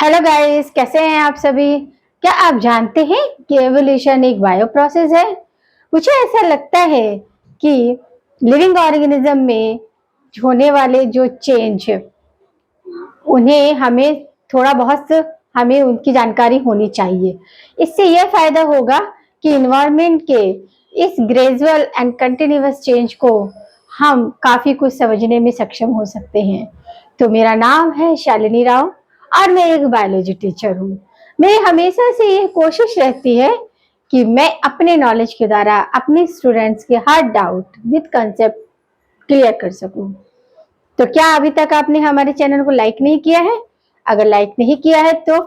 Hello guys, कैसे हैं आप सभी। क्या आप जानते हैं कि एवोल्यूशन एक बायो प्रोसेस है। मुझे ऐसा लगता है कि लिविंग ऑर्गेनिज्म में होने वाले जो चेंज उन्हें हमें थोड़ा बहुत हमें उनकी जानकारी होनी चाहिए। इससे यह फायदा होगा कि इन्वायरमेंट के इस ग्रेजुअल एंड कंटिन्यूअस चेंज को हम काफी कुछ समझने में सक्षम हो सकते हैं। तो मेरा नाम है शालिनी राव और मैं एक बायोलॉजी टीचर हूँ। मेरी हमेशा से ये कोशिश रहती है कि मैं अपने नॉलेज के द्वारा अपने स्टूडेंट्स के हर डाउट विद कंसेप्ट क्लियर कर सकूं। तो क्या अभी तक आपने हमारे चैनल को लाइक नहीं किया है? अगर लाइक नहीं किया है तो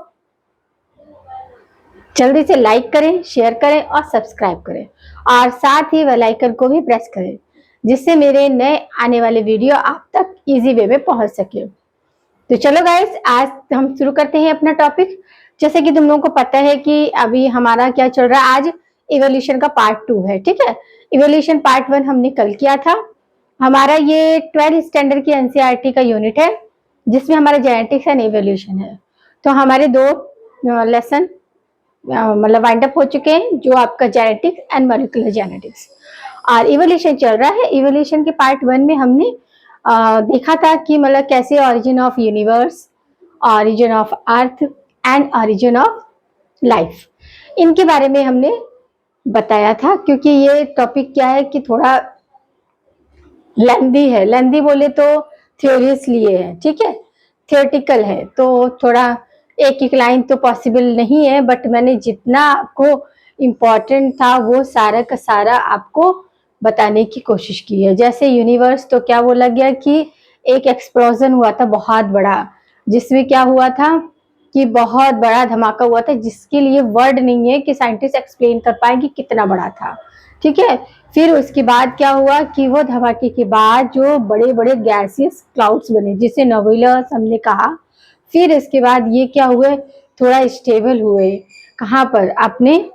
जल्दी से लाइक करें, शेयर करें और सब्सक्राइब करें और साथ ही बेल आइकन को भी प्रेस करें, जिससे मेरे नए आने वाले वीडियो आप तक इजी वे में पहुंच सके। तो चलो गाइस, आज हम शुरू करते हैं अपना टॉपिक। जैसे कि तुम लोगों को पता है कि अभी हमारा क्या चल रहा है, आज इवोल्यूशन का पार्ट 2 है। ठीक है, इवोल्यूशन पार्ट 1 हमने कल किया था। हमारा ये 12th स्टैंडर्ड की एनसीईआरटी का यूनिट है, जिसमें हमारा जेनेटिक्स एंड इवोल्यूशन है। तो हमारे दो लेसन मतलब वाइंड अप हो चुके हैं, जो आपका जेनेटिक्स एंड मॉलिक्यूलर जेनेटिक्स, और इवोल्यूशन चल रहा है। इवोल्यूशन के पार्ट 1 में हमने देखा था कि मतलब कैसे origin of universe, origin of earth and origin of life, इनके बारे में हमने बताया था। क्योंकि ये टॉपिक क्या है कि थोड़ा लेंदी है, लेंदी बोले तो थ्योरीज लिए है, ठीक है, थियोरटिकल है, तो थोड़ा एक एक लाइन तो पॉसिबल नहीं है, बट मैंने जितना आपको इम्पोर्टेंट था वो सारा का सारा आपको बताने की कोशिश की है। जैसे यूनिवर्स, तो क्या बोला गया कि एक एक्सप्लोजन हुआ था बहुत बड़ा, जिसमें क्या हुआ था कि बहुत बड़ा धमाका हुआ था, जिसके लिए वर्ड नहीं है कि साइंटिस्ट एक्सप्लेन कर पाएंगे कितना बड़ा था। ठीक है, फिर उसके बाद क्या हुआ कि वो धमाके के बाद जो बड़े बड़े गैसियस क्लाउड्स बने, जिसे नोबुलस हमने कहा। फिर इसके बाद ये क्या हुए, थोड़ा स्टेबल हुए, कहाँ पर, अपने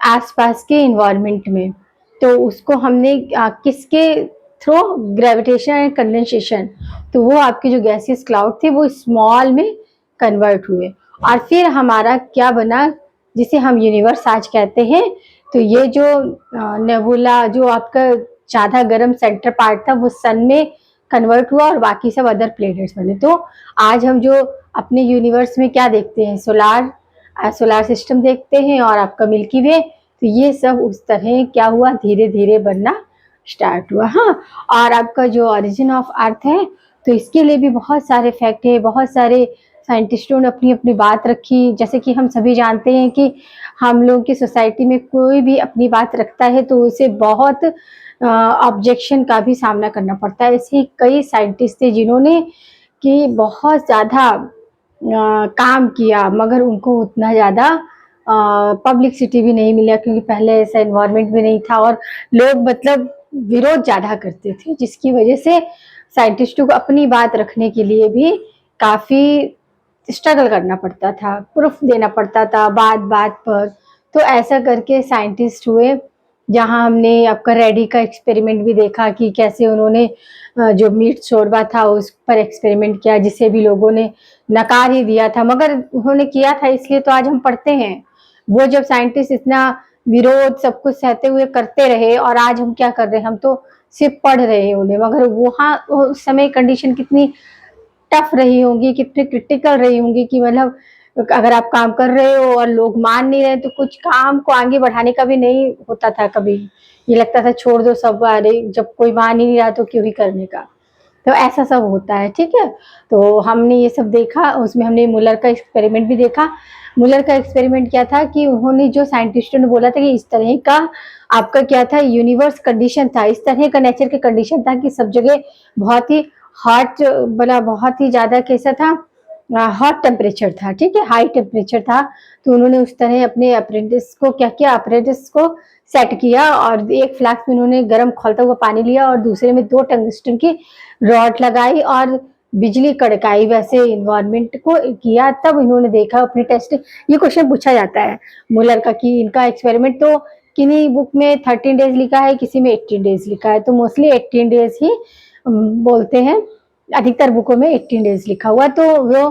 आसपास के इन्वायरमेंट में। तो उसको हमने किसके थ्रू, ग्रेविटेशन एंड कंडेंसेशन। तो वो आपके जो गैसियस क्लाउड थे वो स्मॉल में कन्वर्ट हुए, और फिर हमारा क्या बना, जिसे हम यूनिवर्स आज कहते हैं। तो ये जो नेबुला, जो आपका ज्यादा गर्म सेंटर पार्ट था, वो सन में कन्वर्ट हुआ और बाकी सब अदर प्लेनेट्स बने। तो आज हम जो अपने यूनिवर्स में क्या देखते हैं, सोलार सिस्टम देखते हैं और आपका मिल्की वे। तो ये सब उस तरह क्या हुआ, धीरे धीरे बनना स्टार्ट हुआ। हाँ, और आपका जो ओरिजिन ऑफ अर्थ है, तो इसके लिए भी बहुत सारे फैक्ट है, बहुत सारे साइंटिस्टों ने अपनी अपनी बात रखी। जैसे कि हम सभी जानते हैं कि हम लोग की सोसाइटी में कोई भी अपनी बात रखता है तो उसे बहुत ऑब्जेक्शन का भी सामना करना पड़ता है। ऐसे ही कई साइंटिस्ट थे जिन्होंने कि बहुत ज़्यादा काम किया, मगर उनको उतना ज़्यादा पब्लिसिटी भी नहीं मिला, क्योंकि पहले ऐसा इन्वायरमेंट भी नहीं था और लोग मतलब विरोध ज़्यादा करते थे, जिसकी वजह से साइंटिस्टों को अपनी बात रखने के लिए भी काफ़ी स्ट्रगल करना पड़ता था, प्रूफ देना पड़ता था बात बात पर। तो ऐसा करके साइंटिस्ट हुए, जहाँ हमने आपका रेडी का एक्सपेरिमेंट भी देखा कि कैसे उन्होंने जो मीट शोरबा था उस पर एक्सपेरिमेंट किया, जिसे भी लोगों ने नकार ही दिया था, मगर उन्होंने किया था, इसलिए तो आज हम पढ़ते हैं। वो जब साइंटिस्ट इतना विरोध सब कुछ सहते हुए करते रहे, और आज हम क्या कर रहे हैं, हम तो सिर्फ पढ़ रहे हैं उन्हें, मगर वहाँ उस समय कंडीशन कितनी टफ रही होंगी, कितनी क्रिटिकल रही होंगी कि मतलब अगर आप काम कर रहे हो और लोग मान नहीं रहे तो कुछ काम को आगे बढ़ाने का भी नहीं होता था। कभी ये लगता था छोड़ दो सब, अरे जब कोई मान ही नहीं रहा तो क्यों ही करने का। तो ऐसा सब होता है। ठीक है, तो हमने ये सब देखा, उसमें हमने मुलर का एक्सपेरिमेंट भी देखा। मुलर का एक्सपेरिमेंट क्या था कि उन्होंने, जो साइंटिस्टों ने बोला था कि इस तरह का आपका क्या था, यूनिवर्स कंडीशन था, इस तरह का नेचर के कंडीशन था कि सब जगह बहुत ही हॉट, बना बहुत ही ज्यादा कैसा था, हॉट टेम्परेचर था। ठीक है, हाई टेम्परेचर था। तो उन्होंने उस तरह अपने अप्रेंटिस को क्या किया, अप्रेंटिस को सेट किया, और एक फ्लास्क में उन्होंने गर्म खौलता हुआ पानी लिया और दूसरे में 2 टंगस्टन की रॉड लगाई और बिजली कड़काई, वैसे इन्वायरमेंट को किया। तब इन्होंने देखा अपने टेस्ट, ये क्वेश्चन पूछा जाता है मुलर का कि इनका एक्सपेरिमेंट तो किन्हीं बुक में 13 डेज लिखा है, किसी में 18 डेज लिखा है, तो मोस्टली 18 डेज ही बोलते हैं, अधिकतर बुकों में 18 डेज लिखा हुआ। तो वो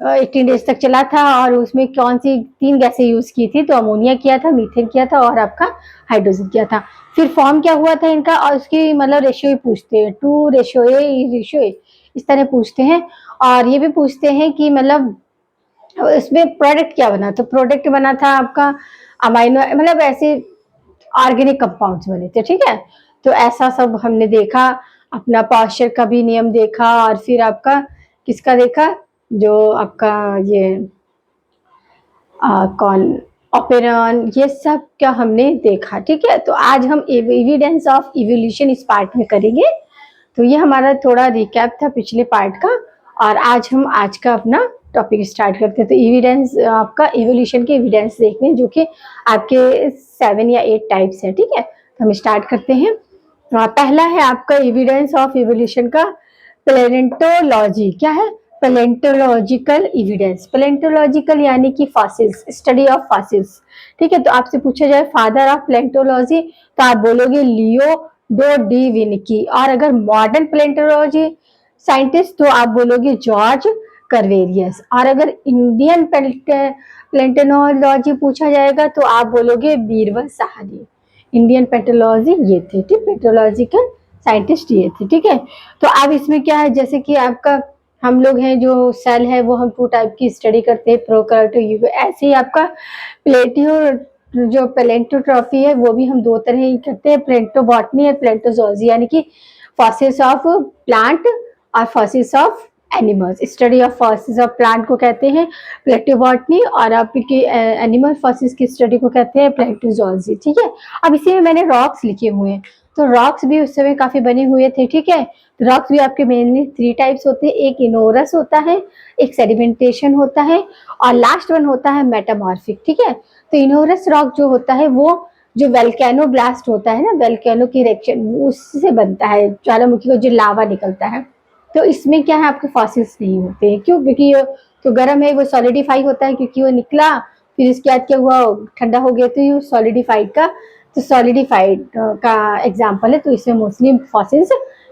18 डेज तक चला था और उसमें कौन सी 3 गैसें यूज की थी, तो अमोनिया किया था, मीथेन किया था और आपका हाइड्रोजन किया था। फिर फॉर्म क्या हुआ था इनका और उसकी मतलब रेशियो ही पूछते हैं, 2:A इस तरह पूछते हैं। और ये भी पूछते हैं कि मतलब इसमें प्रोडक्ट क्या बना, तो प्रोडक्ट बना था आपका अमाइनो, मतलब ऐसे ऑर्गेनिक कंपाउंड्स बने थे, ठीक है। तो ऐसा सब हमने देखा, अपना पॉस्चर का भी नियम देखा और फिर आपका किसका देखा, जो आपका ये कौन ओपेरॉन, ये सब क्या हमने देखा, ठीक है। तो आज हम एविडेंस ऑफ इवोल्यूशन इस पार्ट में करेंगे। तो ये हमारा थोड़ा रिकैप था पिछले पार्ट का, और आज हम आज का अपना टॉपिक स्टार्ट करते हैं। तो एविडेंस आपका इवोल्यूशन के एविडेंस देखने जो कि आपके 7 या 8 टाइप्स है, ठीक है। तो हम स्टार्ट करते हैं। पहला है आपका एविडेंस ऑफ इवोल्यूशन का पैलेंटोलॉजी। क्या है? Palaeontological evidence. पैलेंटोलॉजिकल यानी कि फॉसिल्स, स्टडी ऑफ फॉसिल्स, ठीक है। तो आपसे पूछा जाए फादर ऑफ पैलेंटोलॉजी, तो आप बोलोगे लियो डो डी विनिकी। और अगर मॉडर्न पैलेंटोलॉजी साइंटिस्ट तो आप बोलोगे जॉर्ज कर्वेरियस। और अगर इंडियन पैलेंटोलॉजी पूछा जाएगा तो आप बोलोगे बीरबल सहानी। इंडियन पेट्रोलॉजी ये थे, ठीक, पेट्रोलॉजिकल साइंटिस्ट ये थे, ठीक है। तो अब इसमें क्या है, जैसे कि आपका हम लोग हैं जो सेल है वो हम 2 टाइप की स्टडी करते हैं, प्रोकार्योट, ऐसे ही आपका प्लेटियो जो प्लेंटोट्रॉफी है वो भी हम 2 तरह ही करते हैं, प्लेंटोबॉटनी और प्लेंटोजोलॉजी, यानी कि फॉसिल्स ऑफ प्लांट और fossils of animals. Study of fossils of plant को कहते हैं प्लेंटोबॉटनी और आपके एनिमल फॉसिल्स की स्टडी को कहते हैं प्लेंटोजोलॉजी, ठीक है। अब इसी में मैंने रॉक्स लिखे हुए हैं, तो रॉक्स भी उस समय काफी बने हुए थे, ठीक है। तो रॉक्स भी आपके मेनली 3 टाइप्स होते हैं, एक इनोरस होता है, एक सेडिमेंटेशन होता है और लास्ट वन होता है मेटामॉर्फिक, ठीक है। तो इनोरस रॉक जो होता है वो जो वेल्केनो ब्लास्ट होता है ना, वेल्केनो की इरेक्शन उससे बनता है, ज्वालामुखी का जो लावा निकलता है। तो इसमें क्या है, आपके फॉसिल्स नहीं होते हैं, क्यों? क्योंकि ये तो गर्म है, वो सॉलिडिफाई होता है, क्योंकि वो निकला फिर इसके बाद क्या हुआ, ठंडा हो गया, तो ये सॉलिडिफाइड का, तो सॉलिडिफाइड का एग्जाम्पल है। तो इसमें मोस्टली फॉसिल्स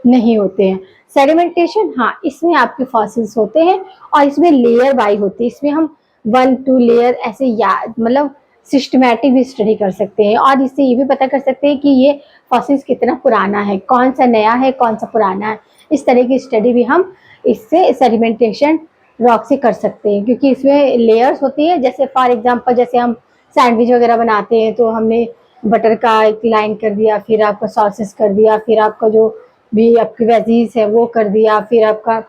नहीं होते हैं। सेडिमेंटेशन, हाँ, इसमें आपके फॉसिल्स होते हैं और इसमें लेयर बाई होती है, इसमें हम 1-2 लेयर ऐसे याद मतलब सिस्टमैटिक भी स्टडी कर सकते हैं और इससे ये भी पता कर सकते हैं कि ये फॉसिल्स कितना पुराना है, कौन सा नया है, कौन सा पुराना है। इस तरह की स्टडी भी हम इससे सेडिमेंटेशन रॉक से कर सकते हैं, क्योंकि इसमें लेयर्स होती है। जैसे फॉर एग्जांपल जैसे हम सैंडविच वगैरह बनाते हैं तो हमने बटर का एक लाइन कर दिया, फिर आपका सॉसेस कर दिया, फिर आपका जो भी आपकी वेजीज है वो कर दिया, फिर आपका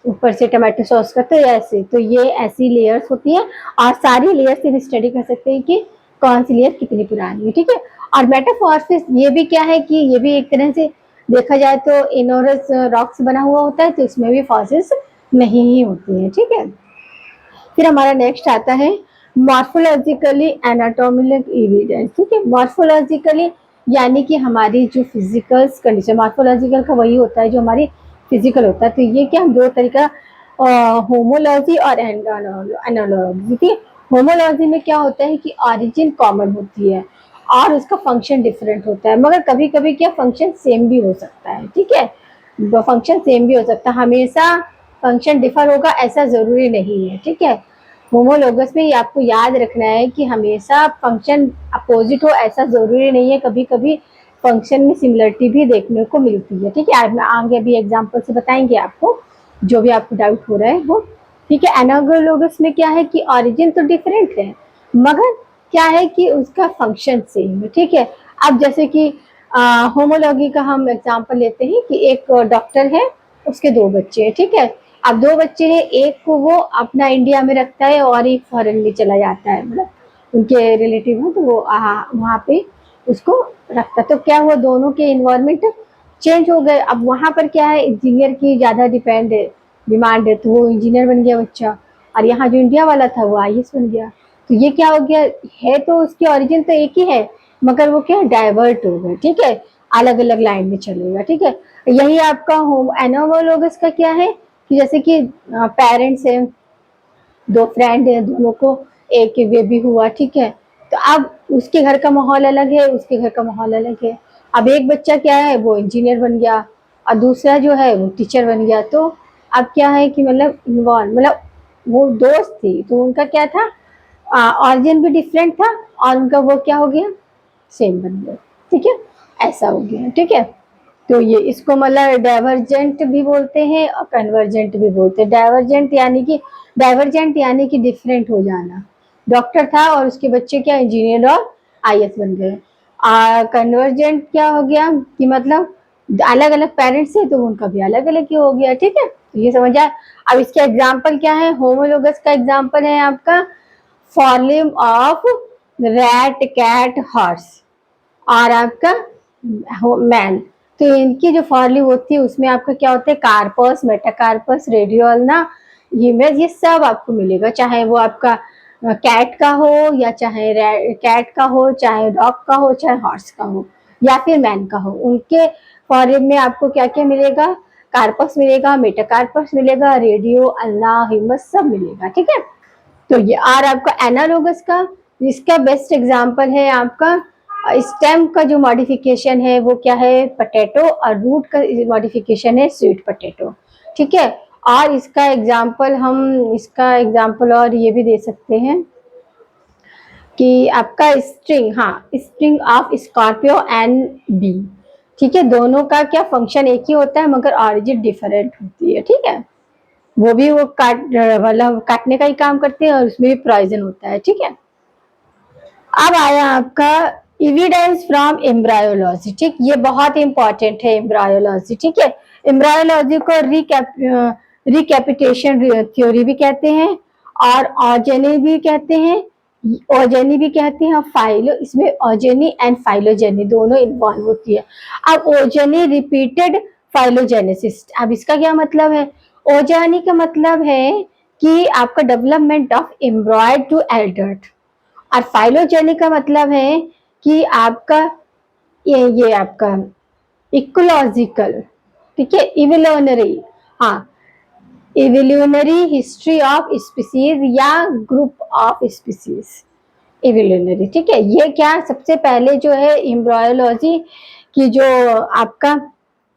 ऊपर से टमाटो सॉस करते हैं ऐसे। तो ये ऐसी लेयर्स होती है और सारी लेयर से भी स्टडी कर सकते हैं कि कौन सी लेयर कितनी पुरानी है, ठीक है। और मेटामॉर्फिस ये भी क्या है कि ये भी एक तरह से देखा जाए तो इनोरस रॉक से बना हुआ होता है, तो इसमें भी फॉसिल्स नहीं ही होती है, ठीक है। फिर हमारा नेक्स्ट आता है मॉर्फोलॉजिकली एनाटोमिक एविडेंस, ठीक है। मॉर्फोलॉजिकली यानी कि हमारी जो फिजिकल कंडीशन, मॉर्फोलॉजिकल का वही होता है जो हमारी फिजिकल होता है। तो ये क्या हम 2 तरीका, होमोलॉजी और एनालॉजी, ठीक है। होमोलॉजी में क्या होता है कि ऑरिजिन कॉमन होती है और उसका फंक्शन डिफरेंट होता है, मगर कभी कभी क्या फंक्शन सेम भी हो सकता है, ठीक है। फंक्शन सेम भी हो सकता है, हमेशा फंक्शन डिफर होगा ऐसा जरूरी नहीं है, ठीक है। होमोलोगस में आपको याद रखना है कि हमेशा फंक्शन अपोजिट हो ऐसा जरूरी नहीं है, कभी कभी फंक्शन में सिमिलरिटी भी देखने को मिलती है, ठीक है। आगे अभी एग्जांपल से बताएंगे आपको जो भी आपको डाउट हो रहा है वो, ठीक है। एनालोगस में क्या है कि ओरिजिन तो डिफरेंट है मगर क्या है कि उसका फंक्शन सेम है, ठीक है। अब जैसे कि होमोलॉगी का हम एग्जांपल लेते हैं कि एक डॉक्टर है, उसके 2 बच्चे हैं, ठीक है। अब 2 बच्चे हैं, एक को वो अपना इंडिया में रखता है और एक फॉरेन में चला जाता है, मतलब उनके रिलेटिव हैं तो वो वहाँ पे उसको रखता है। तो क्या हुआ, दोनों के इन्वायरमेंट चेंज हो गए। अब वहाँ पर क्या है, इंजीनियर की ज़्यादा डिमांड है, तो वो इंजीनियर बन गया बच्चा, और यहाँ जो इंडिया वाला था वो IAS बन गया। तो ये क्या हो गया है, तो उसकी ओरिजिन तो एक ही है मगर वो क्या डाइवर्ट हो गए, ठीक है, अलग अलग लाइन में चलेगा, ठीक है। यही आपका होम एनामोलोगस का क्या है कि जैसे कि पेरेंट्स हैं, 2 फ्रेंड हैं, दोनों को एक बेबी हुआ, ठीक है। तो अब उसके घर का माहौल अलग है, उसके घर का माहौल अलग है। अब एक बच्चा क्या है वो इंजीनियर बन गया और दूसरा जो है वो टीचर बन गया। तो अब क्या है कि मतलब इन्वॉल्व मतलब वो दोस्त थी, तो उनका क्या था, ऑरिजिन भी डिफरेंट था और उनका वो क्या हो गया, सेम बन गया। ठीक है, ऐसा हो गया। ठीक है, तो ये इसको मतलब डाइवर्जेंट भी बोलते हैं और कन्वर्जेंट भी बोलते हैं। डाइवर्जेंट यानी कि डिफरेंट हो जाना। डॉक्टर था और उसके बच्चे क्या इंजीनियर और आईएएस बन गए। कन्वर्जेंट क्या हो गया कि मतलब अलग अलग पेरेंट्स से, तो उनका भी अलग अलग ही हो गया। ठीक है, तो ये समझ आया। अब इसका एग्जाम्पल क्या है, होमोलोगस का एग्जाम्पल है आपका form of rat cat horse और आपका मैन। तो इनकी जो फॉर्ली होती है उसमें आपका क्या होता है, कार्पस, मेटाकार्पस, रेडियोल्ना, ये सब आपको मिलेगा, चाहे वो आपका कैट का हो या चाहे कैट का हो, चाहे डॉग का हो, चाहे हॉर्स का हो या फिर मैन का हो। उनके फॉर्म में आपको क्या क्या मिलेगा, कार्पस मिलेगा, मेटाकार्पस मिलेगा, रेडियो, अल्ना, ह्यूमस सब मिलेगा। ठीक है, तो ये और आपका एनालोगस का, इसका बेस्ट एग्जांपल है आपका स्टेम का जो मॉडिफिकेशन है वो क्या है, पोटैटो, और रूट का मॉडिफिकेशन है स्वीट पोटैटो। ठीक है, और इसका एग्जांपल और ये भी दे सकते हैं कि आपका स्ट्रिंग, हाँ, string of Scorpio and B. ठीक है, दोनों का क्या फंक्शन एक ही होता है मगर ऑरिजिन डिफरेंट होती है। ठीक है, वो भी वो मतलब काटने का ही काम करते हैं और उसमें भी पॉइजन होता है। ठीक है, अब आया आपका एविडेंस फ्रॉम एम्ब्रायोलॉजी। ठीक, ये बहुत इंपॉर्टेंट है एम्ब्रायोलॉजी। ठीक है, एम्ब्रायोलॉजी को रिकैपिटेशन थ्योरी भी कहते हैं और ऑर्जेनी भी कहते हैं, ऑर्जेनी भी कहते हैं, फाइलो, इसमें ऑर्जेनी एंड फाइलोजेनी दोनों इन्वॉल्व होती है। अब ओजेनी रिपीटेड फाइलोजेनेसिस, अब इसका क्या मतलब है, ओजानी का मतलब है कि आपका डेवलपमेंट ऑफ एम्ब्रॉयड टू एडल्ट, और फाइलोजेनी का मतलब है कि आपका ये आपका इकोलॉजिकल। ठीक है, इवोल्यूशनरी, हाँ, इवोल्यूशनरी हिस्ट्री ऑफ स्पीसीज या ग्रुप ऑफ स्पीसीज, इवोल्यूशनरी। ठीक है, ये क्या सबसे पहले जो है एम्ब्रायोलॉजी की जो आपका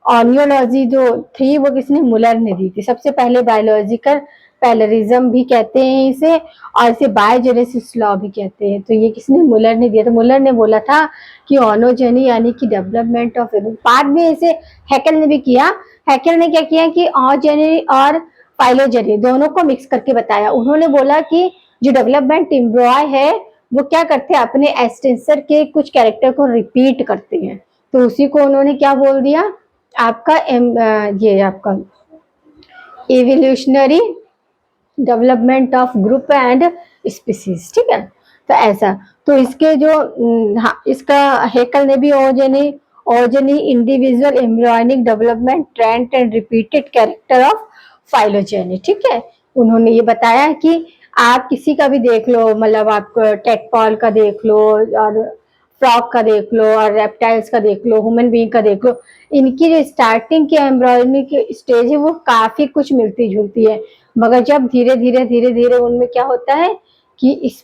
ऑनियोलॉजी जो थी वो किसने, मुलर ने दी थी सबसे पहले। बायोलॉजिकल पैलरिज्म भी कहते हैं इसे, और इसे बायोजेनेसिस लॉ भी कहते हैं। तो ये किसने, मुलर ने दिया। तो मुलर ने बोला था कि ऑनोजेनी यानी कि डेवलपमेंट ऑफ, बाद में इसे हैकेल ने भी किया। हैकेल ने क्या किया कि ऑजेनी और फाइलोजेनी दोनों को मिक्स करके बताया। उन्होंने बोला कि जो डेवलपमेंट एम्ब्रॉय है वो क्या करते हैं, अपने एक्सटेंसर के कुछ कैरेक्टर को रिपीट करते हैं। तो उसी को उन्होंने क्या बोल दिया आपका ये आपका evolutionary development of group and species. ठीक है, तो ऐसा, तो इसके जो हाँ, इसका हेकल ने भी ontogeny individual embryonic development trend and repeated character of phylogeny. ठीक है, उन्होंने ये बताया कि आप किसी का भी देख लो, मतलब आप टेकपॉल का देख लो और फ्रॉग का देख लो और रेप्टाइल्स का देख लो, ह्यूमन बीइंग का देख लो, इनकी जो स्टार्टिंग की एम्ब्रॉयडरी की स्टेज है वो काफी कुछ मिलती जुलती है, मगर जब धीरे धीरे उनमें क्या होता है कि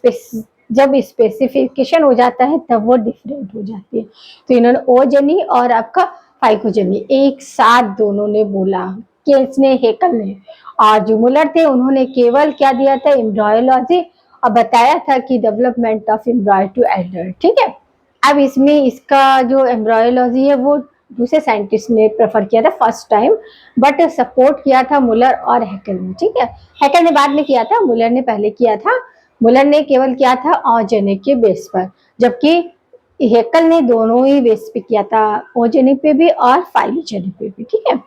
जब स्पेसिफिकेशन हो जाता है तब वो डिफरेंट हो जाती है। तो इन्होंने ओजेनी और आपका फाइकोजेनी एक साथ दोनों ने बोला कि इसने हेकल ने, और जो मुलर थे उन्होंने केवल क्या दिया था, एम्ब्रायोलॉजी, और बताया था कि development of embryo to adult. ठीक है, अब इसमें इसका जो एम्ब्रायोलॉजी है वो दूसरे साइंटिस्ट ने प्रेफर किया था फर्स्ट टाइम, बट सपोर्ट किया था मुलर और हैकेल ने। ठीक है, हैकेल ने बाद में किया था, मुलर ने पहले किया था। मुलर ने केवल किया था ऑर्गेनिक के बेस पर, जबकि हैकेल ने दोनों ही बेस पे किया था, ऑर्गेनिक पे भी और फाइलोजेनिक पे भी। ठीक है,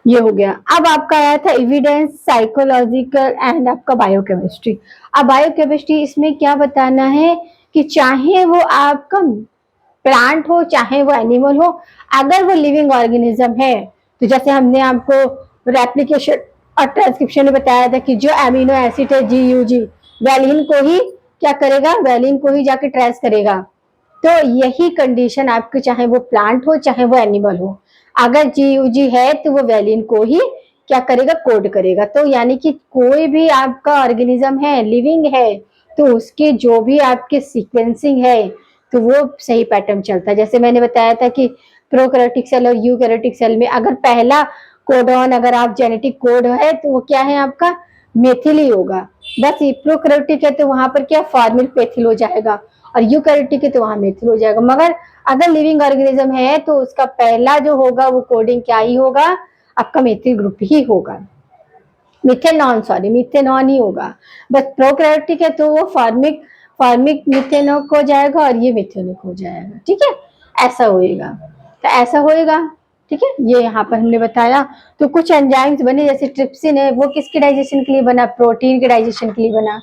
ये हो गया। अब आपका आया था एविडेंस साइकोलॉजिकल एंड आपका बायोकेमिस्ट्री। अब बायोकेमिस्ट्री इसमें क्या बताना है कि चाहे वो आपका प्लांट हो चाहे वो एनिमल हो, अगर वो लिविंग ऑर्गेनिज्म है, तो जैसे हमने आपको रेप्लिकेशन और ट्रांसक्रिप्शन में बताया था कि जो एमिनो एसिड है GUG, वैलिन को ही क्या करेगा, वैलिन को ही जाके ट्रेस करेगा। तो यही कंडीशन आपके, चाहे वो प्लांट हो चाहे वो एनिमल हो, अगर GUG है तो वो वैलिन को ही क्या करेगा, कोड करेगा। तो यानी कि कोई भी आपका ऑर्गेनिज्म है, लिविंग है, तो उसके जो भी आपके सीक्वेंसिंग है तो वो सही पैटर्न चलता है। जैसे मैंने बताया था कि प्रोकैरियोटिक सेल और यूकैरियोटिक सेल में अगर पहला कोडॉन, अगर आप जेनेटिक कोड है तो वो क्या है आपका मेथिल ही होगा। बस प्रोकैरियोटिक है तो वहां पर क्या फॉर्मिल पेथिल हो जाएगा, और यूकैरियोटिक है तो वहां मेथिल हो जाएगा। मगर अगर लिविंग ऑर्गेनिज्म है तो उसका पहला जो होगा वो कोडिंग क्या ही होगा, आपका मेथिल ग्रुप ही होगा। मिथेनॉन, सॉरी मिथेनॉन ही होगा। बस प्रोकैरियोटिक है तो वो फॉर्मिक फॉर्मिक मिथेनोक हो जाएगा और ये मिथेनिक हो जाएगा। ठीक है, ऐसा होएगा, तो ऐसा होएगा। ठीक है, ये यहाँ पर हमने बताया। तो कुछ एंजाइम्स बने जैसे ट्रिप्सिन है, वो किसके डाइजेशन के लिए बना, प्रोटीन के डाइजेशन के लिए बना।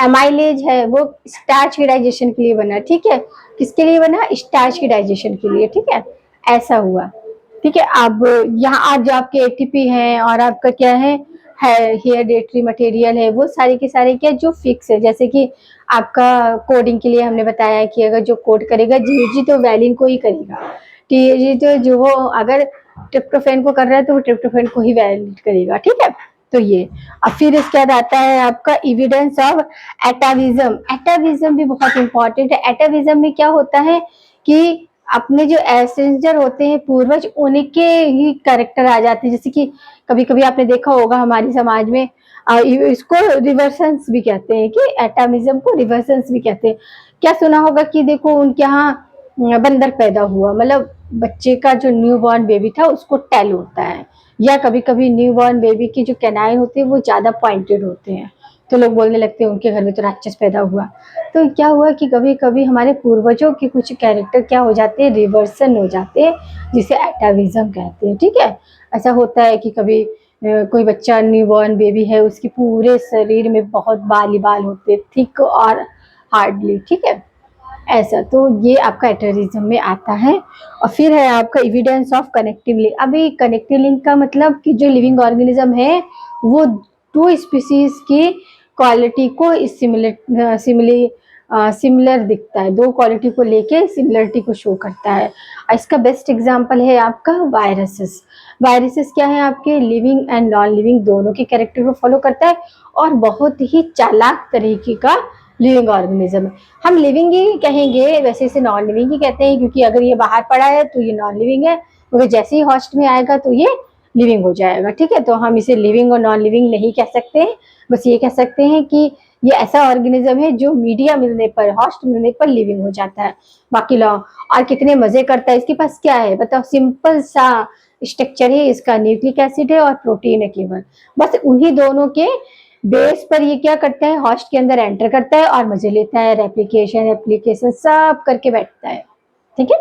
एमाइलेज है वो स्टार्च के डाइजेशन के लिए बना। ठीक है, किसके लिए बना, स्टार्च के डाइजेशन के लिए। ठीक है, ऐसा हुआ। ठीक है, अब यहाँ आज जो आपके एटीपी है और आपका क्या है हेरिडेटरी मटेरियल है, वो सारे के सारे क्या जो फिक्स है। जैसे कि आपका कोडिंग के लिए हमने बताया कि अगर जो कोड करेगा जीजी तो वैलिन को ही करेगा, टीजी तो जो वो अगर ट्रिप्टोफैन को कर रहा है तो वो ट्रिप्टोफैन को ही वैलिड करेगा। ठीक है, तो ये अब फिर इसके बाद आता है आपका एविडेंस ऑफ एटाविज्म। एटाविज्म भी बहुत इंपॉर्टेंट है। एटाविज्म में क्या होता है कि अपने जो एसेंजर होते हैं पूर्वज, उनके ही कैरेक्टर आ जाते हैं। जैसे कि कभी कभी आपने देखा होगा हमारे समाज में इसको रिवर्सेंस भी कहते हैं, कि एटामिज्म को रिवर्सेंस भी कहते हैं। क्या सुना होगा कि देखो उनके यहाँ बंदर पैदा हुआ, मतलब बच्चे का जो न्यू बॉर्न बेबी था उसको टेल होता है, या कभी कभी न्यू बॉर्न बेबी की जो कैनाइन होती है वो ज्यादा पॉइंटेड होते हैं, तो लोग बोलने लगते हैं उनके घर में तो राक्षस पैदा हुआ। तो क्या हुआ कि कभी कभी हमारे पूर्वजों के कुछ कैरेक्टर क्या हो जाते हैं, रिवर्सन हो जाते हैं, जिसे एटाविज्म कहते हैं। ठीक है, ऐसा होता है कि कभी कोई बच्चा न्यूबॉर्न बेबी है, उसके पूरे शरीर में बहुत बाल ही बाल होते हैं, थिक और हार्डली। ठीक है, ऐसा, तो ये आपका एटरिज्म में आता है। और फिर है आपका एविडेंस ऑफ कनेक्टिव लिंक। अभी कनेक्टिव लिंक का मतलब कि जो लिविंग ऑर्गेनिज्म है वो टू स्पीसीज की क्वालिटी को सिमिलर दिखता है, दो क्वालिटी को लेके सिमिलरिटी को शो करता है। इसका बेस्ट एग्जांपल है आपका वायरसेस। वायरसेस क्या है, आपके लिविंग एंड नॉन लिविंग दोनों के कैरेक्टर को फॉलो करता है, और बहुत ही चालाक तरीके का लिविंग ऑर्गेनिज्म है। हम लिविंग ही कहेंगे, वैसे इसे नॉन लिविंग ही कहते हैं, क्योंकि अगर ये बाहर पड़ा है तो ये नॉन लिविंग है, मगर जैसे ही होस्ट में आएगा तो ये लिविंग हो जाएगा। ठीक है, तो हम इसे लिविंग और नॉन लिविंग नहीं कह सकते हैं, बस ये कह सकते हैं कि ये ऐसा ऑर्गेनिज्म है जो मीडिया मिलने पर, होस्ट मिलने पर लिविंग हो जाता है। बाकी लॉ और कितने मजे करता है, इसके पास क्या है बताओ, सिंपल सा स्ट्रक्चर है इसका, न्यूक्लिक एसिड है और प्रोटीन है केवल, बस उन्हीं दोनों के बेस पर ये क्या करता है, होस्ट के अंदर एंटर करता है और मजे लेता है, रेप्लिकेशन एप्लीकेशन सब करके बैठता है। ठीक है,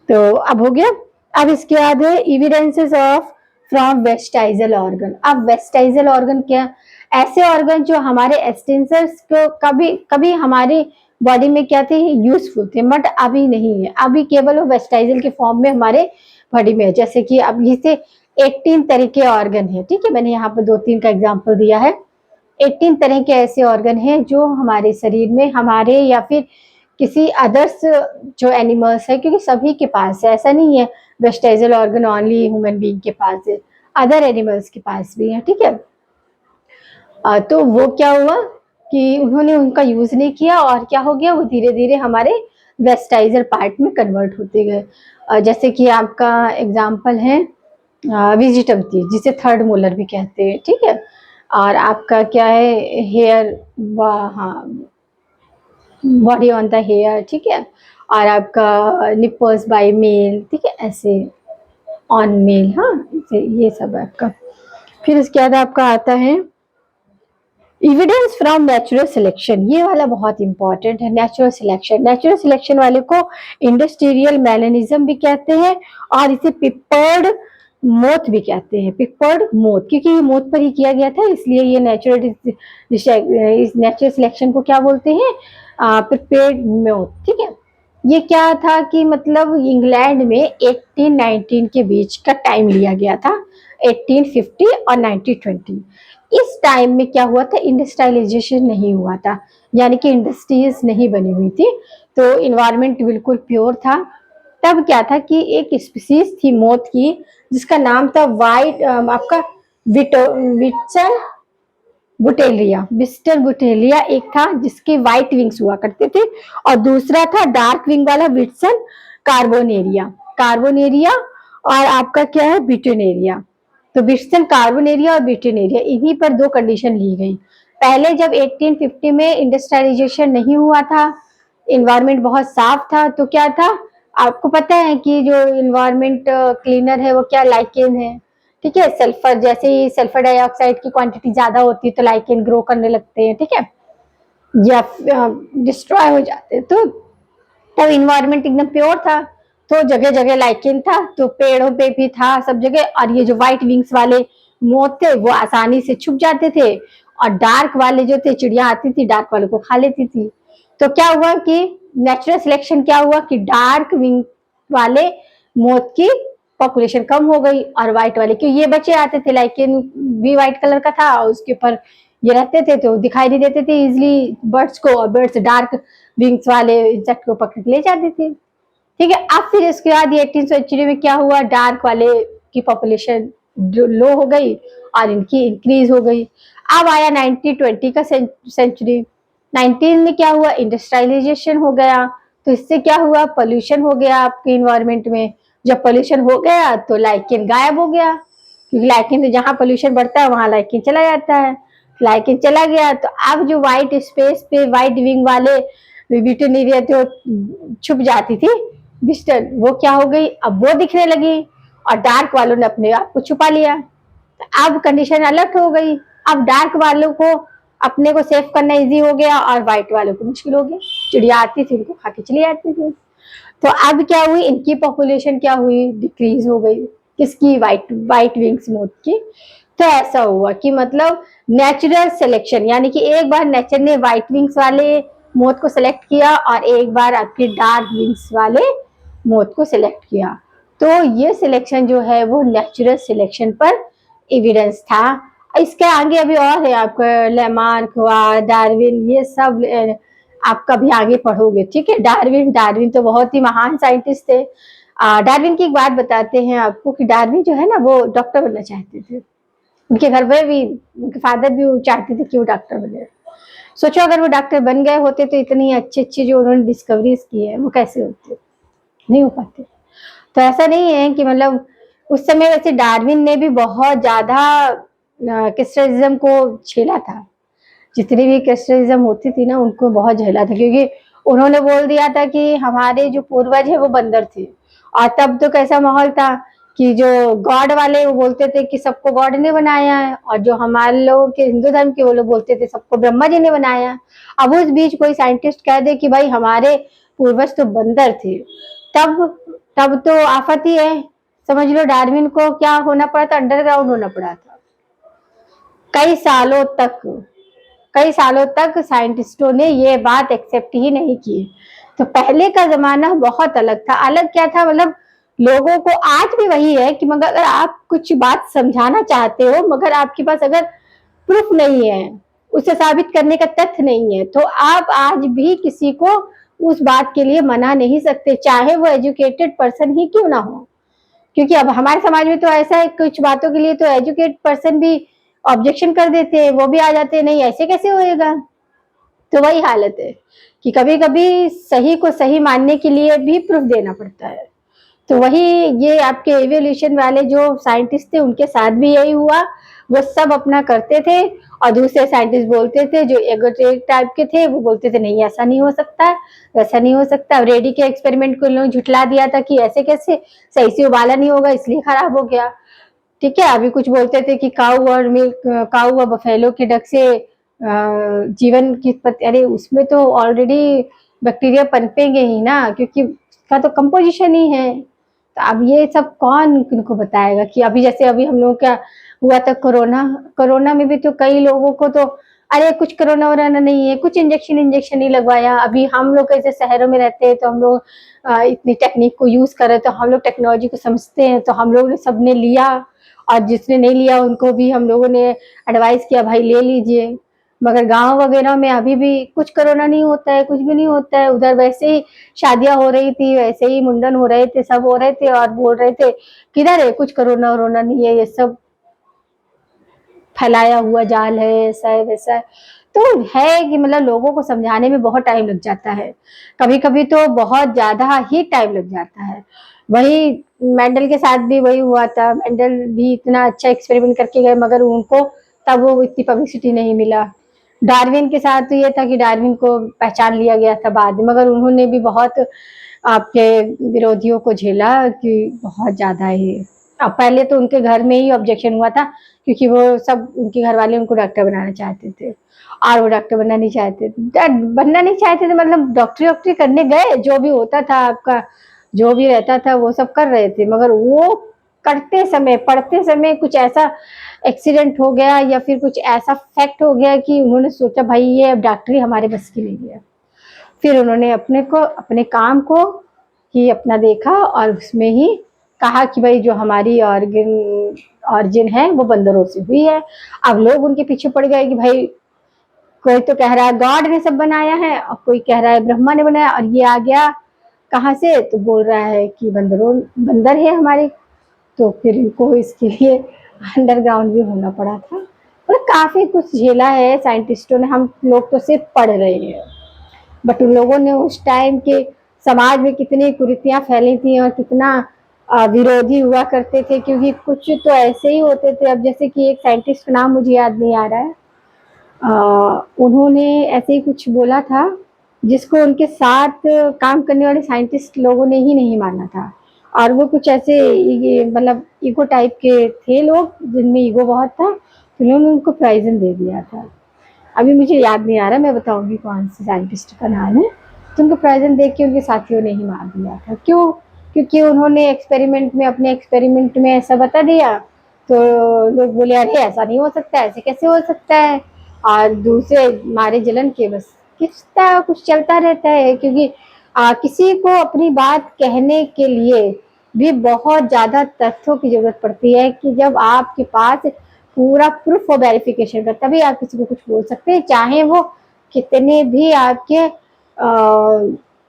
तो अब हो गया। अब इसके बाद है एविडेंसेस ऑफ फ्रॉम वेस्टाइजल ऑर्गन। अब वेस्टाइजल ऑर्गन क्या, ऐसे ऑर्गन जो हमारे एक्सटेंसर्स को कभी कभी हमारे बॉडी में क्या थे, यूजफुल थे, बट अभी नहीं है, अभी केवल वो वेस्टाइजल के फॉर्म में हमारे बॉडी में है। जैसे कि अब इसे 18 तरह के ऑर्गन है। ठीक है, मैंने यहाँ पर 2-3 का एग्जाम्पल दिया है। 18 तरह के ऐसे ऑर्गन हैं जो हमारे शरीर में, हमारे या फिर किसी अदर्स जो एनिमल्स है, क्योंकि सभी के पास है, ऐसा नहीं है वेस्टाइजल ऑर्गन ओनली ह्यूमन बीइंग के पास है, अदर एनिमल्स के पास भी है। ठीक है, तो वो क्या हुआ कि उन्होंने उनका यूज नहीं किया, और क्या हो गया, वो धीरे धीरे हमारे वेस्टाइजल पार्ट में कन्वर्ट होते गए। जैसे कि आपका एग्जाम्पल है विजिटम टीथ, जिसे थर्ड मोलर भी कहते हैं। ठीक है, और आपका क्या है, हेयर, हाँ, बॉडी ऑन द हेयर। ठीक है, और आपका निपर्स बाय मेल। ठीक है, ऐसे ऑन मेल, हाँ, ये सब है आपका। फिर इसके बाद आपका आता है एविडेंस फ्रॉम नेचुरल सिलेक्शन। ये वाला बहुत इंपॉर्टेंट है, नेचुरल सिलेक्शन। नेचुरल सिलेक्शन वाले को इंडस्ट्रियल मैलेनिज्म भी कहते हैं, और इसे पिपर्ड मोथ भी कहते हैं, पिपर्ड मोथ, क्योंकि ये मोथ पर ही किया गया था, इसलिए ये इस नेचुरल सिलेक्शन को क्या बोलते हैं, प्रिपेयर्ड मोथ। ठीक है, ये क्या था कि मतलब इंग्लैंड में 1819 के बीच का टाइम लिया गया था, 1850 और 1920। इस टाइम में क्या हुआ था, इंडस्ट्रियलाइजेशन नहीं हुआ था, यानी कि इंडस्ट्रीज नहीं बनी हुई थी, तो इन्वायरमेंट बिल्कुल प्योर था। तब क्या था कि एक स्पीसीज थी मोथ की, जिसका नाम था वाइट, आपका विटसन बुटेलिया, विस्टर बुटेलिया एक था जिसके व्हाइट विंग्स हुआ करते थे, और दूसरा था डार्क विंग वाला विटसन कार्बोनेरिया। कार्बोनेरिया और आपका क्या है, ब्यूटेनेरिया। तो ब्रिटिशन कार्बन एरिया और ब्रिटेन एरिया, इन्हीं पर दो कंडीशन ली गई। पहले जब 1850 में इंडस्ट्रियलाइजेशन नहीं हुआ था, इन्वायरमेंट बहुत साफ था, तो क्या था, आपको पता है कि जो इन्वायरमेंट क्लीनर है वो क्या, लाइकेन है। ठीक है, सल्फर, जैसे ही सल्फर डाइऑक्साइड की क्वांटिटी ज्यादा होती है तो लाइकेन ग्रो करने लगते हैं, ठीक है, या डिस्ट्रॉय हो जाते हैं। तो तब इन्वायरमेंट एकदम प्योर था, तो जगह जगह लाइकेन था, तो पेड़ों पे भी था सब जगह। और ये जो व्हाइट विंग्स वाले मोर थे वो आसानी से छुप जाते थे, और डार्क वाले जो थे, चिड़िया आती थी डार्क वालों को खा लेती थी। तो क्या हुआ कि नेचुरल सिलेक्शन क्या हुआ कि डार्क विंग वाले मोर की पॉपुलेशन कम हो गई, और व्हाइट वाले, क्योंकि ये बच्चे आते थे, लाइकेन भी व्हाइट कलर का था, उसके ऊपर ये रहते थे तो दिखाई नहीं देते थे इजिली बर्ड्स को, और बर्ड्स डार्क विंग्स वाले इंसेक्ट को पकड़ के ले जाते थे। ठीक है, अब फिर इसके बाद 18th सेंचुरी में क्या हुआ, डार्क वाले की पॉपुलेशन लो हो गई और इनकी इंक्रीज हो गई। अब आया 1920 का सेंचुरी। 19 में क्या हुआ, इंडस्ट्रियलाइजेशन हो गया, तो इससे क्या हुआ, पोल्यूशन हो गया आपके इन्वायरमेंट में। जब पोल्यूशन हो गया तो लाइकेन गायब हो गया, क्योंकि लाइकेन से जहां पोल्यूशन बढ़ता है वहां लाइकेन चला जाता है। लाइकेन चला गया तो अब जो व्हाइट स्पेस पे व्हाइट विंग वाले ब्रिटेन एरिया जो छुप जाती थी विस्टर्न, वो क्या हो गई, अब वो दिखने लगी, और डार्क वालों ने अपने आप को छुपा लिया। तो अब कंडीशन अलग हो गई, अब डार्क वालों को अपने को सेव करना इजी हो गया, और व्हाइट वालों को मुश्किल हो गया। चिड़िया आती थी उनको खा के चली जाती थी। तो अब क्या हुई, इनकी पॉपुलेशन क्या हुई, डिक्रीज हो गई, किसकी, व्हाइट व्हाइट विंग्स मोर की। तो ऐसा हुआ कि मतलब नेचुरल सिलेक्शन, यानी कि एक बार नेचर ने व्हाइट विंग्स वाले मोर को सिलेक्ट किया, और एक बार आपके डार्क विंग्स वाले मोर को सिलेक्ट किया। तो ये सिलेक्शन जो है वो नेचुरल सिलेक्शन पर एविडेंस था। इसके आगे अभी और है, आपका लेमार्क हुआ, डार्विन, ये सब आपका भी आगे पढ़ोगे। ठीक है, डार्विन, डार्विन तो बहुत ही महान साइंटिस्ट थे। डार्विन की एक बात बताते हैं आपको कि डार्विन जो है ना वो डॉक्टर बनना चाहते थे। उनके घर में भी, उनके फादर भी चाहते थे कि वो डॉक्टर बने। सोचो अगर वो डॉक्टर बन गए होते तो इतनी अच्छी अच्छी जो उन्होंने डिस्कवरीज की है वो कैसे होते, नहीं हो पाते। तो ऐसा नहीं है कि मतलब उस समय वैसे डार्विन ने भी बहुत ज्यादा क्रिस्टियनिज्म को झेला था। जितनी भी क्रिस्टियनिज्म होती थी ना उनको बहुत झेला था, क्योंकि उन्होंने बोल दिया था कि हमारे जो पूर्वज है वो बंदर थे। और तब तो कैसा माहौल था कि जो गॉड वाले वो बोलते थे कि सबको गॉड ने बनाया है, और जो हमारे लोगों के हिंदू धर्म के वो लोग बोलते थे सबको ब्रह्मा जी ने बनाया। अब उस बीच कोई साइंटिस्ट कह दे कि भाई हमारे पूर्वज तो बंदर थे, तब तब तो आफत ही है। समझ लो डार्विन को क्या होना पड़ा था, अंडरग्राउंड होना पड़ा था। कई सालों तक, कई सालों तक साइंटिस्टों ने ये बात एक्सेप्ट ही नहीं की। तो पहले का जमाना बहुत अलग था। अलग क्या था, मतलब लोगों को आज भी वही है कि मगर अगर आप कुछ बात समझाना चाहते हो मगर आपके पास अगर प्रूफ नहीं है, उसे साबित करने का तथ्य नहीं है, तो आप आज भी किसी को उस बात के लिए मना नहीं सकते, चाहे वो एजुकेटेड पर्सन ही क्यों ना हो। क्योंकि अब हमारे समाज में तो ऐसा है, कुछ बातों के लिए तो एजुकेटेड पर्सन भी ऑब्जेक्शन कर देते हैं, वो भी आ जाते हैं, नहीं ऐसे कैसे होएगा। तो वही हालत है कि कभी कभी सही को सही मानने के लिए भी प्रूफ देना पड़ता है। तो वही ये आपके एवोल्यूशन वाले जो साइंटिस्ट थे उनके साथ भी यही हुआ। वो सब अपना करते थे, और दूसरे साइंटिस्ट बोलते थे जो एगोटेक टाइप के थे, वो बोलते थे नहीं ऐसा नहीं हो सकता, वैसा नहीं हो सकता। रेडी के एक्सपेरिमेंट को लोग झुठला दिया था कि ऐसे कैसे, सही से उबाला नहीं होगा इसलिए खराब हो गया। ठीक है, अभी कुछ बोलते थे कि काऊ और मिल्क, काऊ और बफेलो के डक से जीवन की उत्पत्ति, अरे उसमें तो ऑलरेडी बैक्टीरिया पनपेंगे ही ना, क्योंकि उसका तो कंपोजिशन ही है। तो अब ये सब कौन किनको बताएगा कि अभी जैसे अभी हम लोग क्या हुआ था, कोरोना, कोरोना में भी तो कई लोगों को तो अरे कुछ कोरोना वोरोना नहीं है, कुछ इंजेक्शन नहीं लगवाया। अभी हम लोग कैसे शहरों में रहते हैं तो हम लोग इतनी टेक्निक को यूज कर रहे, तो हम लोग टेक्नोलॉजी को समझते हैं, तो हम लोग ने सबने लिया, और जिसने नहीं लिया उनको भी हम लोगों ने एडवाइस किया भाई ले लीजिए। मगर गांव वगैरह में अभी भी कुछ कोरोना नहीं होता है, कुछ भी नहीं होता है। उधर वैसे ही शादियां हो रही थी, वैसे ही मुंडन हो रहे थे, सब हो रहे थे, और बोल रहे थे किधर है, कुछ कोरोना वोरोना नहीं है, ये सब फैलाया हुआ जाल है, ऐसा है वैसा है। तो है कि मतलब लोगों को समझाने में बहुत टाइम लग जाता है, कभी कभी तो बहुत ज्यादा ही टाइम लग जाता है। वही मेंडल के साथ भी वही हुआ था, मेंडल भी इतना अच्छा एक्सपेरिमेंट करके गए मगर उनको तब वो इतनी पब्लिसिटी नहीं मिला। डार्विन के साथ तो ये था कि डार्विन को पहचान लिया गया था बाद में, मगर उन्होंने भी बहुत आपके विरोधियों को झेला कि बहुत ज्यादा ही। अब पहले तो उनके घर में ही ऑब्जेक्शन हुआ था क्योंकि वो सब उनके घर वाले उनको डॉक्टर बनाना चाहते थे और वो डॉक्टर बनना नहीं चाहते थे, बनना नहीं चाहते थे मतलब डॉक्टरी वॉक्टरी करने गए, जो भी होता था आपका जो भी रहता था वो सब कर रहे थे, मगर वो करते समय पढ़ते समय कुछ ऐसा एक्सीडेंट हो गया या फिर कुछ ऐसा फैक्ट हो गया कि उन्होंने सोचा भाई ये अब डॉक्टरी हमारे बस की नहीं है। फिर उन्होंने अपने काम को ही अपना देखा और उसमें ही कहा कि भाई जो हमारी ऑर्जिन है वो बंदरों से हुई है। अब लोग उनके पीछे पड़ गए कि भाई कोई तो कह रहा है गॉड ने सब बनाया है और कोई कह रहा है ब्रह्मा ने बनाया, और ये आ गया कहाँ से, तो बोल रहा है कि बंदर है हमारे। तो फिर इनको इसके लिए अंडरग्राउंड भी होना पड़ा था, मतलब काफी कुछ झेला है साइंटिस्टों ने। हम लोग तो सिर्फ पढ़ रहे हैं, बट उन लोगों ने उस टाइम के समाज में कितनी कुरीतियां फैली थी और कितना विरोधी हुआ करते थे, क्योंकि कुछ तो ऐसे ही होते थे। अब जैसे कि एक साइंटिस्ट का नाम मुझे याद नहीं आ रहा है, उन्होंने ऐसे ही कुछ बोला था जिसको उनके साथ काम करने वाले साइंटिस्ट लोगों ने ही नहीं माना था, और वो कुछ ऐसे मतलब ईगो टाइप के थे लोग जिनमें ईगो बहुत था, तो उन्होंने उनको प्राइजन दे दिया था। अभी मुझे याद नहीं आ रहा, मैं बताऊंगी कौन से साइंटिस्ट का नाम है। तो उनको प्राइजन देख के उनके साथियों ने ही मार दिया था। क्यों? क्योंकि उन्होंने अपने एक्सपेरिमेंट में ऐसा बता दिया, तो लोग बोले अरे ऐसा नहीं हो सकता, ऐसे कैसे हो सकता है, और दूसरे मारे जलन के बस किसका कुछ चलता रहता है। क्योंकि किसी को अपनी बात कहने के लिए भी बहुत ज्यादा तथ्यों की जरूरत पड़ती है कि जब आपके पास पूरा प्रूफ और वेरिफिकेशन का, तभी आप किसी को कुछ बोल सकते हैं, चाहे वो कितने भी आपके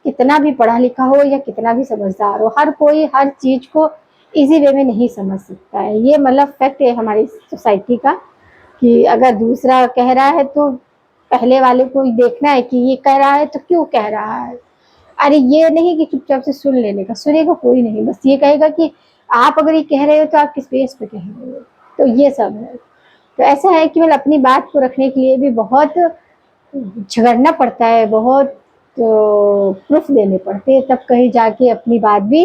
कितना भी पढ़ा लिखा हो या कितना भी समझदार हो। हर कोई हर चीज को इजी वे में नहीं समझ सकता है, ये मतलब फैक्ट है हमारी सोसाइटी का, कि अगर दूसरा कह रहा है तो पहले वाले को देखना है कि ये कह रहा है तो क्यों कह रहा है। अरे ये नहीं कि चुपचाप से सुन लेने का, सुनेगा कोई नहीं, बस ये कहेगा कि आप अगर ये कह रहे हो तो आप किस बेस पे कह रहे हो। तो ये सब है। तो ऐसा है कि मतलब अपनी बात को रखने के लिए भी बहुत झगड़ना पड़ता है, बहुत प्रूफ देने पड़ते हैं, तब कहीं जाके अपनी बात भी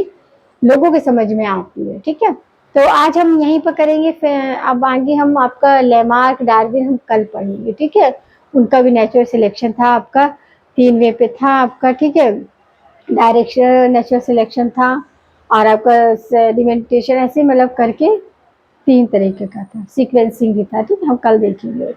लोगों के समझ में आती है। ठीक है, तो आज हम यहीं पर करेंगे, फिर अब आगे हम आपका लेमार्क डार्विन हम कल पढ़ेंगे। ठीक है, उनका भी नेचुरल सिलेक्शन था आपका, 3 वे पे था आपका। ठीक है, डायरेक्शन नेचुरल सिलेक्शन था और आपका सेडिमेंटेशन, ऐसे मतलब करके 3 तरीके का था, सीक्वेंसिंग भी था। ठीक है, हम कल देखेंगे।